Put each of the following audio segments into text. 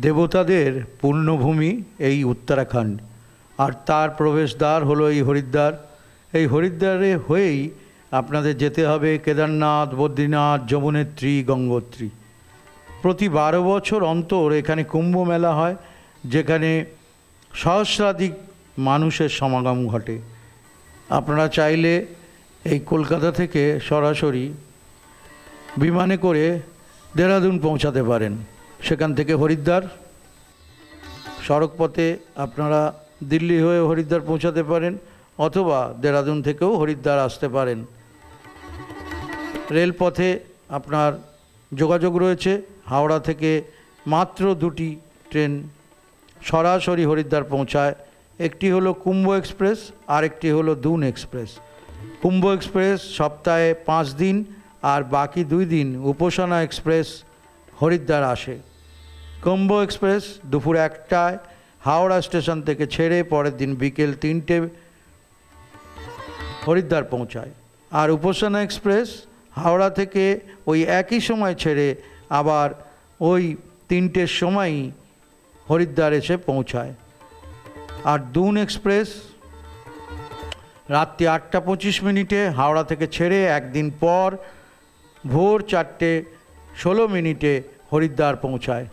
দেবতাদের পূর্ণভূমি এই উত্তরাখণ্ড, আর তার প্রবেশদ্বার হলো এই হরিদ্বার। এই হরিদ্বারে হয়েই আপনাদের যেতে হবে কেদারনাথ, বদ্রীনাথ, যমুনেত্রী, গঙ্গোত্রী। প্রতি 12 বছর অন্তর এখানে কুম্ভ মেলা হয়, যেখানে সহস্রাধিক মানুষের সমাগম ঘটে। আপনারা চাইলে এই কলকাতা থেকে সরাসরি বিমানে করে দেহরাদুন পৌঁছাতে পারেন, সেখান থেকে হরিদ্বার। সড়কপথে আপনারা দিল্লি হয়ে হরিদ্বার পৌঁছাতে পারেন, অথবা দেহরাদুন থেকেও হরিদ্বার আসতে পারেন। রেলপথে আপনার যোগাযোগ রয়েছে। হাওড়া থেকে মাত্র 2টি ট্রেন সরাসরি হরিদ্বার পৌঁছায়। একটি হলো কুম্ভ এক্সপ্রেস, আর একটি হলো দুন এক্সপ্রেস। কুম্ভ এক্সপ্রেস সপ্তাহে 5 দিন, আর বাকি 2 দিন উপাসনা এক্সপ্রেস হরিদ্বার আসে। কুম্ভ এক্সপ্রেস দুপুর 1টায় হাওড়া স্টেশন থেকে ছেড়ে পরের দিন বিকেল 3টে হরিদ্বার পৌঁছায়, আর উপাসনা এক্সপ্রেস হাওড়া থেকে ওই একই সময় ছেড়ে আবার ওই 3টের সময়ই হরিদ্বার এসে পৌঁছায়। আর দুন এক্সপ্রেস রাত্রি 8টা 25 হাওড়া থেকে ছেড়ে একদিন পর ভোর 4টে 16 হরিদ্বার পৌঁছায়।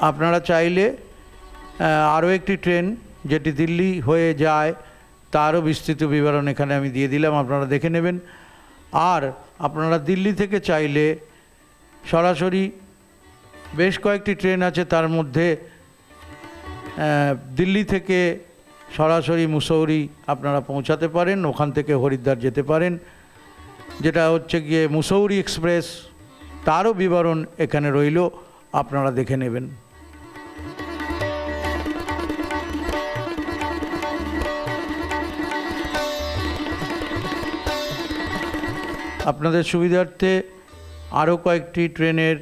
আপনারা চাইলে আরও একটি ট্রেন যেটি দিল্লি হয়ে যায়, তারও বিস্তৃত বিবরণ এখানে আমি দিয়ে দিলাম, আপনারা দেখে নেবেন। আর আপনারা দিল্লি থেকে চাইলে সরাসরি বেশ কয়েকটি ট্রেন আছে, তার মধ্যে দিল্লি থেকে সরাসরি মুসৌরি আপনারা পৌঁছাতে পারেন, ওখান থেকে হরিদ্বার যেতে পারেন, যেটা হচ্ছে গিয়ে মুসৌরি এক্সপ্রেস। তারও বিবরণ এখানে রইল, আপনারা দেখে নেবেন। আপনাদের সুবিধার্থে আরও কয়েকটি ট্রেনের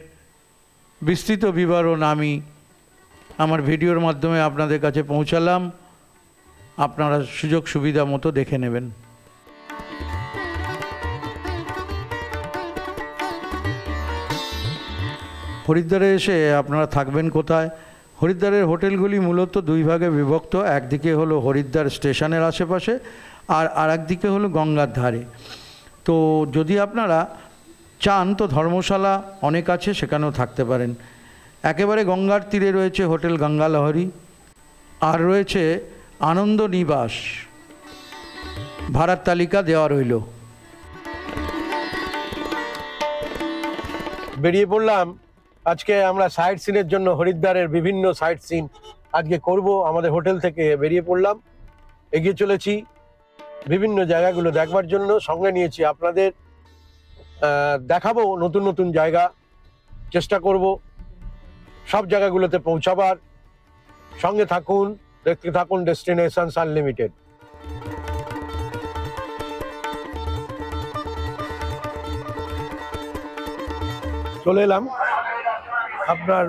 বিস্তৃত বিবরণ আমি আমার ভিডিওর মাধ্যমে আপনাদের কাছে পৌঁছালাম, আপনারা সুযোগ সুবিধা মতো দেখে নেবেন। হরিদ্বারে এসে আপনারা থাকবেন কোথায়? হরিদ্বারের হোটেলগুলি মূলত 2 ভাগে বিভক্ত। একদিকে হলো হরিদ্বার স্টেশনের আশেপাশে, আর আরেকদিকে হলো গঙ্গার ধারে। তো যদি আপনারা চান তো ধর্মশালা অনেক আছে, সেখানেও থাকতে পারেন। একেবারে গঙ্গার তীরে রয়েছে হোটেল গঙ্গালহরী, আর রয়েছে আনন্দ নিবাস, ভাড়ার তালিকা দেওয়া রইল। বেরিয়ে পড়লাম আজকে আমরা সাইট সিনের জন্য। হরিদ্বারের বিভিন্ন সাইট সিন আজকে করব। আমাদের হোটেল থেকে বেরিয়ে পড়লাম, এগিয়ে চলেছি বিভিন্ন জায়গাগুলো দেখবার জন্য। সঙ্গে নিয়েছি আপনাদের, দেখাবো নতুন নতুন জায়গা, চেষ্টা করব সব জায়গাগুলোতে পৌঁছাবার। সঙ্গে থাকুন, দেখতে থাকুন ডেস্টিনেশনস আনলিমিটেড। চলে এলাম আপনার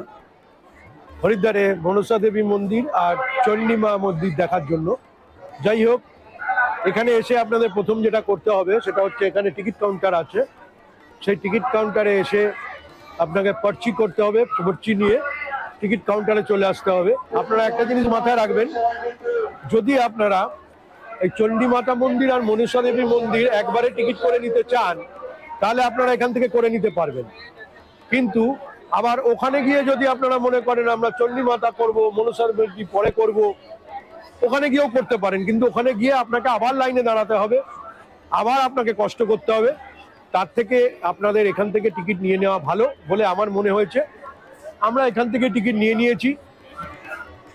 হরিদ্বারে মনসা দেবী মন্দির আর চণ্ডীমা মন্দির দেখার জন্য। যাই হোক, এখানে এসে আপনাদের প্রথম যেটা করতে হবে সেটা হচ্ছে এখানে টিকিট কাউন্টার আছে। সেই টিকিট কাউন্টারে এসে আপনাকে পার্চি করতে হবে, পার্চি নিয়ে টিকিট কাউন্টারে চলে আসতে হবে। আপনারা একটা জিনিস মাথায় রাখবেন, যদি আপনারা এই চণ্ডীমাতা মন্দির আর মনসা দেবী মন্দির একবারে টিকিট করে নিতে চান, তাহলে আপনারা এখান থেকে করে নিতে পারবেন। কিন্তু আবার ওখানে গিয়ে যদি আপনারা মনে করেন আমরা চণ্ডীমাতা করব, মনসা দেবী পরে করব, ওখানে গিয়েও করতে পারেন। কিন্তু ওখানে গিয়ে আপনাকে আবার লাইনে দাঁড়াতে হবে, আবার আপনাকে কষ্ট করতে হবে। তার থেকে আপনাদের এখান থেকে টিকিট নিয়ে নেওয়া ভালো বলে আমার মনে হয়েছে। আমরা এখান থেকে টিকিট নিয়ে নিয়েছি।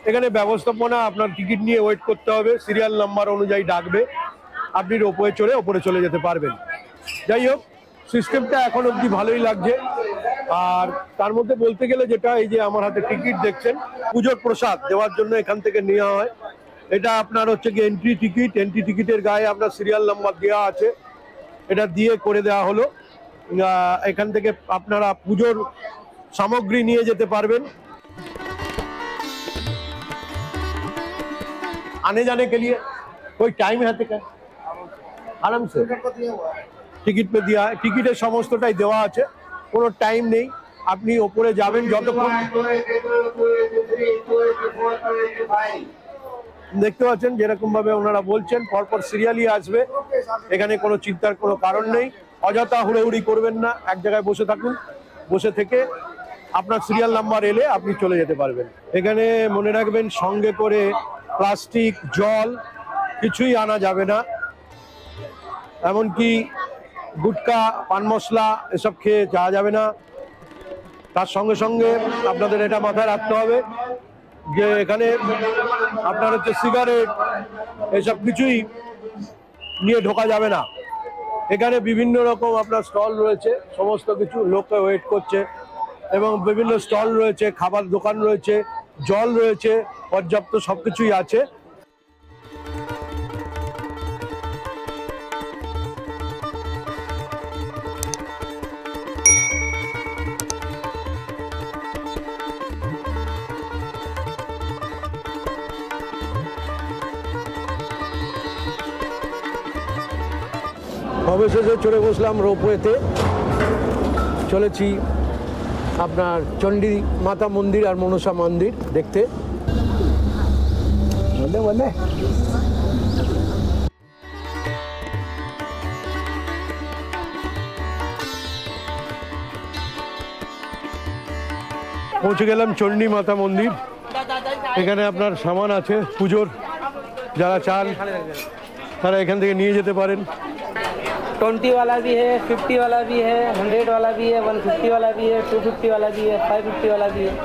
এখানে ব্যবস্থাপনা, আপনার টিকিট নিয়ে ওয়েট করতে হবে, সিরিয়াল নাম্বার অনুযায়ী ডাকবে, আপনি রোপওয়ে চড়ে ওপরে চলে যেতে পারবেন। যাই হোক, সিস্টেমটা এখন অবধি ভালোই লাগছে। আর তার মধ্যে বলতে গেলে যেটা, এই যে আমার হাতে টিকিট দেখছেন, পুজোর প্রসাদ দেওয়ার জন্য এখান থেকে নেওয়া হয়। এটা আপনার হচ্ছে কি এন্ট্রি টিকিট। এন্ট্রি টিকিটের গায়ে আপনার সিরিয়াল নাম্বার দেওয়া আছে, এটা দিয়ে করে দেওয়া হলো। এখান থেকে আপনারা পুজোর সামগ্রী নিয়ে যেতে পারবেন। आने जाने के लिए कोई टाइम है क्या? आराम से টিকিট পে দেওয়া, টিকিটের সমস্তটাই দেওয়া আছে, কোনো টাইম নেই। আপনি ওপরে যাবেন যতক্ষণ। দেখতে পাচ্ছেন যেরকম ভাবে ওনারা বলছেন পরপর সিরিয়ালি আসবে, এখানে কোনো চিন্তার কোনো কারণ নেই। অযথা হুড়োহুড়ি করবেন না, এক জায়গায় বসে থাকুন, বসে থেকে আপনার সিরিয়াল নাম্বার এলে আপনি চলে যেতে পারবেন। এখানে মনে রাখবেন সঙ্গে করে প্লাস্টিক, জল কিছুই আনা যাবে না, এমনকি গুটকা, পান মশলা এসব খেয়ে যাওয়া যাবে না। তার সঙ্গে সঙ্গে আপনাদের এটা মাথায় রাখতে হবে যে এখানে আপনার হচ্ছে সিগারেট এসব কিছুই নিয়ে ঢোকা যাবে না। এখানে বিভিন্ন রকম আপনার স্টল রয়েছে, সমস্ত কিছু লোকে ওয়েট করছে এবং বিভিন্ন স্টল রয়েছে, খাবার দোকান রয়েছে, জল রয়েছে, পর্যাপ্ত সব কিছুই আছে। অবশেষে চলে বসলাম রোপওয়েতে, চলেছি আপনার চণ্ডী মাতা মন্দির আর মনসা মন্দির দেখতে। পৌঁছে গেলাম চণ্ডী মাতা মন্দির। এখানে আপনার সামান আছে পুজোর, যারা চান তারা এখান থেকে নিয়ে যেতে পারেন। 20 वाला भी है, 50 वाला भी है, 100 वाला भी है, 150 वाला भी है, 250 वाला भी है, 550 वाला भी है।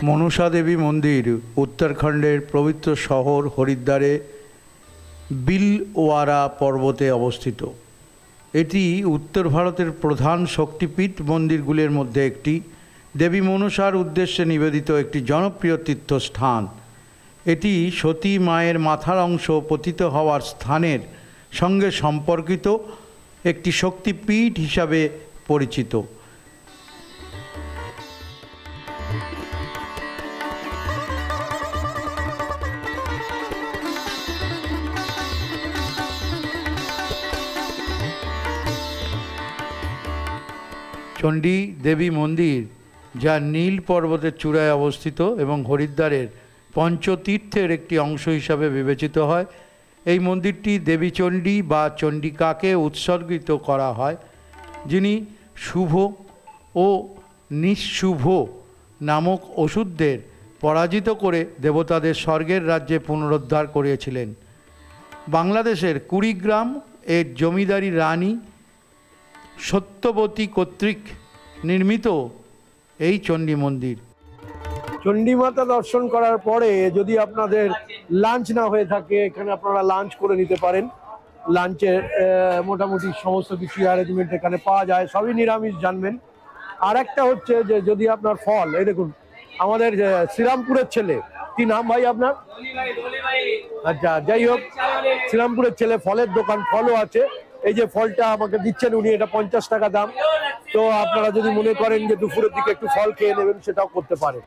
মনসা দেবী মন্দির উত্তরাখণ্ডের পবিত্র শহর হরিদ্বারে বিলওয়ারা পর্বতে অবস্থিত। এটি উত্তর ভারতের প্রধান শক্তিপীঠ মন্দিরগুলির মধ্যে একটি। দেবী মনসার উদ্দেশ্যে নিবেদিত একটি জনপ্রিয় তীর্থস্থান। এটি সতী মায়ের মাথার অংশ পতিত হওয়ার স্থানের সঙ্গে সম্পর্কিত একটি শক্তিপীঠ হিসাবে পরিচিত। চণ্ডী দেবী মন্দির, যা নীল পর্বতের চূড়ায় অবস্থিত এবং হরিদ্বারের পঞ্চতীর্থের একটি অংশ হিসাবে বিবেচিত হয়। এই মন্দিরটি দেবী চণ্ডী বা চণ্ডিকাকে উৎসর্গিত করা হয়, যিনি শুভ ও নিঃশুভ নামক অসুরদের পরাজিত করে দেবতাদের স্বর্গের রাজ্যে পুনরুদ্ধার করেছিলেন। বাংলাদেশের কুড়িগ্রাম এর জমিদারি রানী সত্যবতী কর্তৃক নির্মিত এই চণ্ডী মন্দির। চণ্ডী মাতা দর্শন করার পরে যদি আপনাদের লাঞ্চ না হয়ে থাকে, এখানে আপনারা লাঞ্চ করে নিতে পারেন। লাঞ্চের মোটামুটি সমস্ত কিছু অ্যারেঞ্জমেন্ট এখানে পাওয়া যায়, সবই নিরামিষ জানবেন। আর একটা হচ্ছে যে যদি আপনার ফল, এই দেখুন আমাদের শ্রীরামপুরের ছেলে, কি নাম ভাই আপনার? আচ্ছা, যাই হোক, শ্রীরামপুরের ছেলে ফলের দোকান, ফলও আছে। এই যে ফলটা আমাকে দিচ্ছেন উনি, এটা 50 টাকা দাম। তো আপনারা যদি মনে করেন যে দুপুরের দিকে একটু ফল খেয়ে নেবেন, সেটাও করতে পারেন।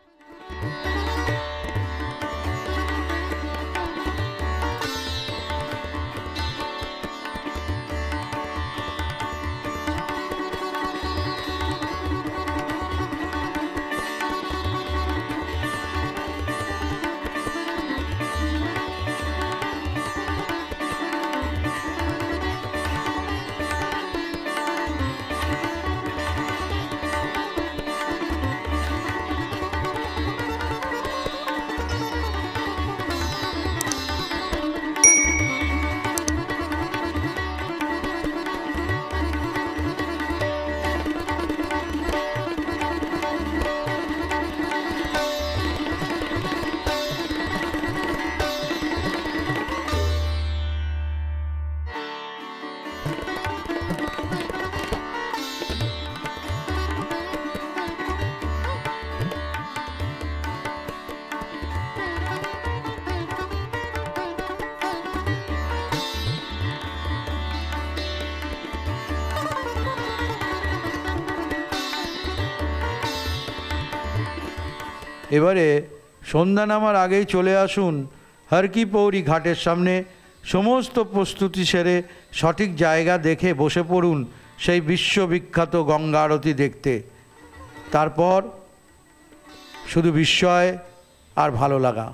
এবারে সন্ধ্যা নামার আগেই চলে আসুন হর কি পৌরি ঘাটের সামনে। সমস্ত প্রস্তুতি সেরে সঠিক জায়গা দেখে বসে পড়ুন সেই বিশ্ববিখ্যাত গঙ্গা আরতি দেখতে। তারপর শুধু বিস্ময় আর ভালো লাগা।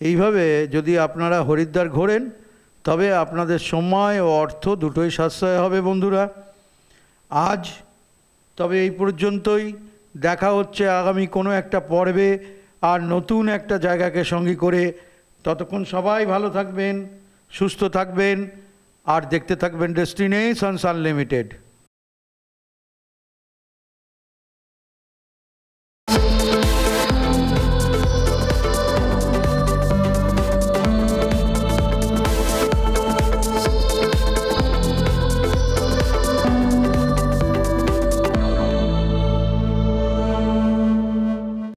এইভাবে যদি আপনারা হরিদ্বার ঘোরেন তবে আপনাদের সময় ও অর্থ দুটোই সাশ্রয় হবে বন্ধুরা। আজ তবে এই পর্যন্তই। দেখা হচ্ছে আগামী কোনো একটা পর্বে আর নতুন একটা জায়গাকে সঙ্গী করে। ততক্ষণ সবাই ভালো থাকবেন, সুস্থ থাকবেন আর দেখতে থাকবেন ডেস্টিনেশনস আনলিমিটেড।